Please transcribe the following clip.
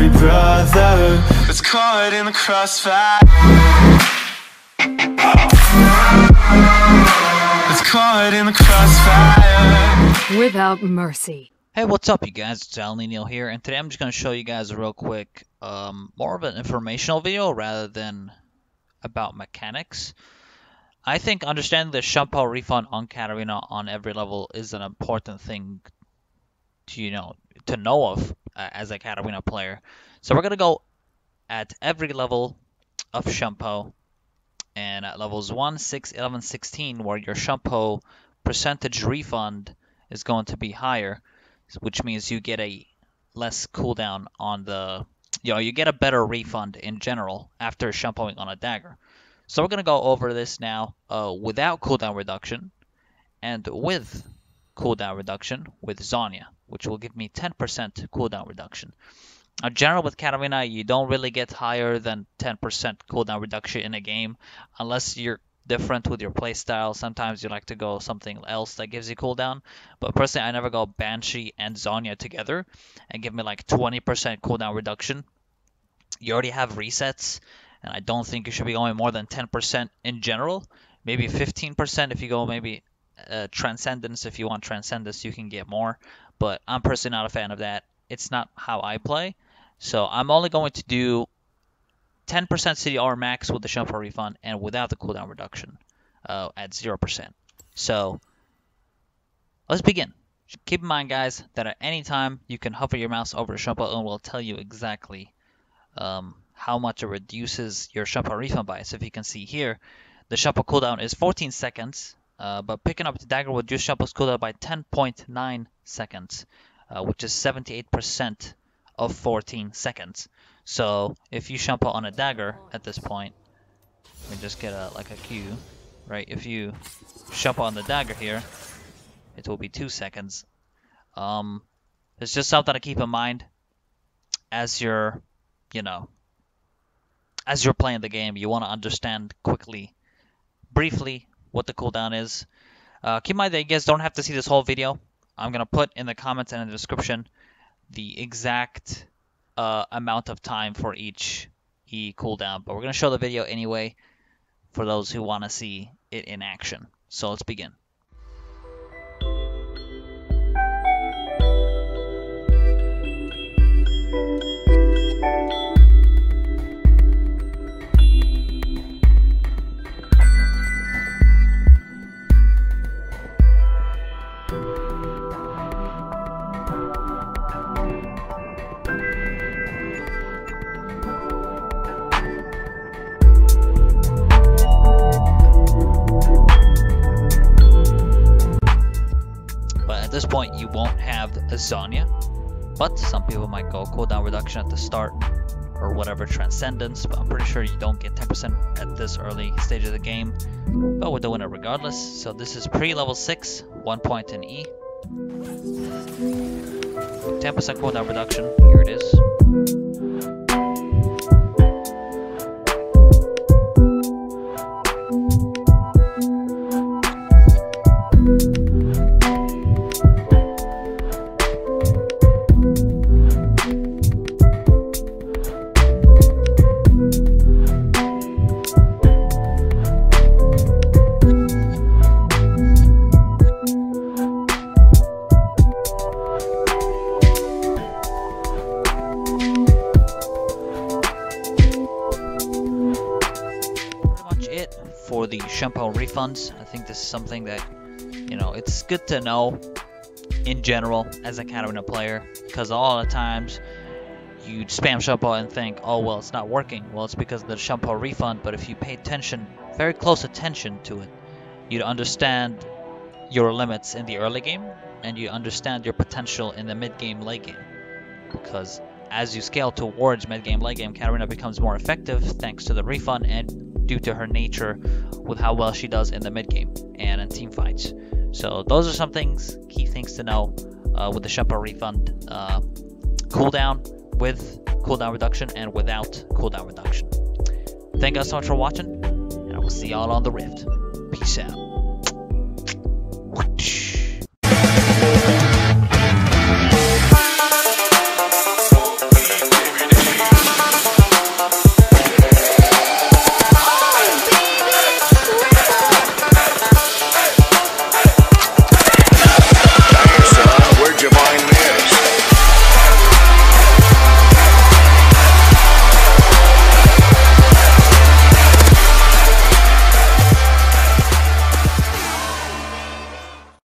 every brother that's caught in the crossfire. That's caught in the crossfire. Without mercy. Hey, what's up you guys, it's Alninio here, and today I'm just going to show you guys a real quick, more of an informational video rather than about mechanics. I think understanding the Shunpo refund on Katarina on every level is an important thing to, to know of as a Katarina player. So we're going to go at every level of Shunpo, and at levels 1, 6, 11, 16, where your Shunpo percentage refund is going to be higher, which means you get a less cooldown on the, you get a better refund in general after Shunpoing on a dagger. So we're going to go over this now without cooldown reduction and with cooldown reduction with Zhonya, which will give me 10% cooldown reduction. Now, generally with Katarina, you don't really get higher than 10% cooldown reduction in a game unless you're different with your playstyle. Sometimes you like to go something else that gives you cooldown, but personally I never go Banshee and Zhonya together and give me like 20% cooldown reduction. You already have resets, and I don't think you should be going more than 10% in general. Maybe 15% if you go maybe Transcendence. If you want Transcendence you can get more, but I'm personally not a fan of that. It's not how I play, so I'm only going to do 10% CDR max with the Shunpo refund and without the cooldown reduction at 0%. So let's begin. Keep in mind, guys, that at any time you can hover your mouse over the Shunpo and it will tell you exactly how much it reduces your Shunpo refund by. So if you can see here, the Shunpo cooldown is 14 seconds, but picking up the dagger will reduce Shunpo's cooldown by 10.9 seconds, which is 78% of 14 seconds. So if you Shunpo on a dagger at this point, let me just get a Q, right? If you Shunpo on the dagger here, it will be 2 seconds. It's just something to keep in mind as you're, as you're playing the game. You want to understand quickly, briefly, what the cooldown is. Keep in mind that you guys don't have to see this whole video. I'm gonna put in the comments and in the description the exact amount of time for each cooldown, but we're going to show the video anyway for those who want to see it in action. So let's begin. At this point you won't have a Zhonya, but some people might go cooldown reduction at the start or whatever, Transcendence, but I'm pretty sure you don't get 10% at this early stage of the game, but we're doing it regardless. So this is pre-level 6, 1 point in E, 10% cooldown reduction, here it is. For the Shunpo refunds, I think this is something that, it's good to know in general as a Katarina player, because a lot of times you spam Shunpo and think, oh well, it's not working. Well, it's because of the Shunpo refund. But if you pay attention, very close attention to it, you'd understand your limits in the early game, and you understand your potential in the mid-game, late game, because as you scale towards mid-game, late game, Katarina becomes more effective thanks to the refund and due to her nature with how well she does in the mid-game and in team fights. So those are some things, key things to know with the Shunpo refund cooldown, with cooldown reduction and without cooldown reduction. Thank you guys so much for watching, and I will see y'all on the Rift. Peace out.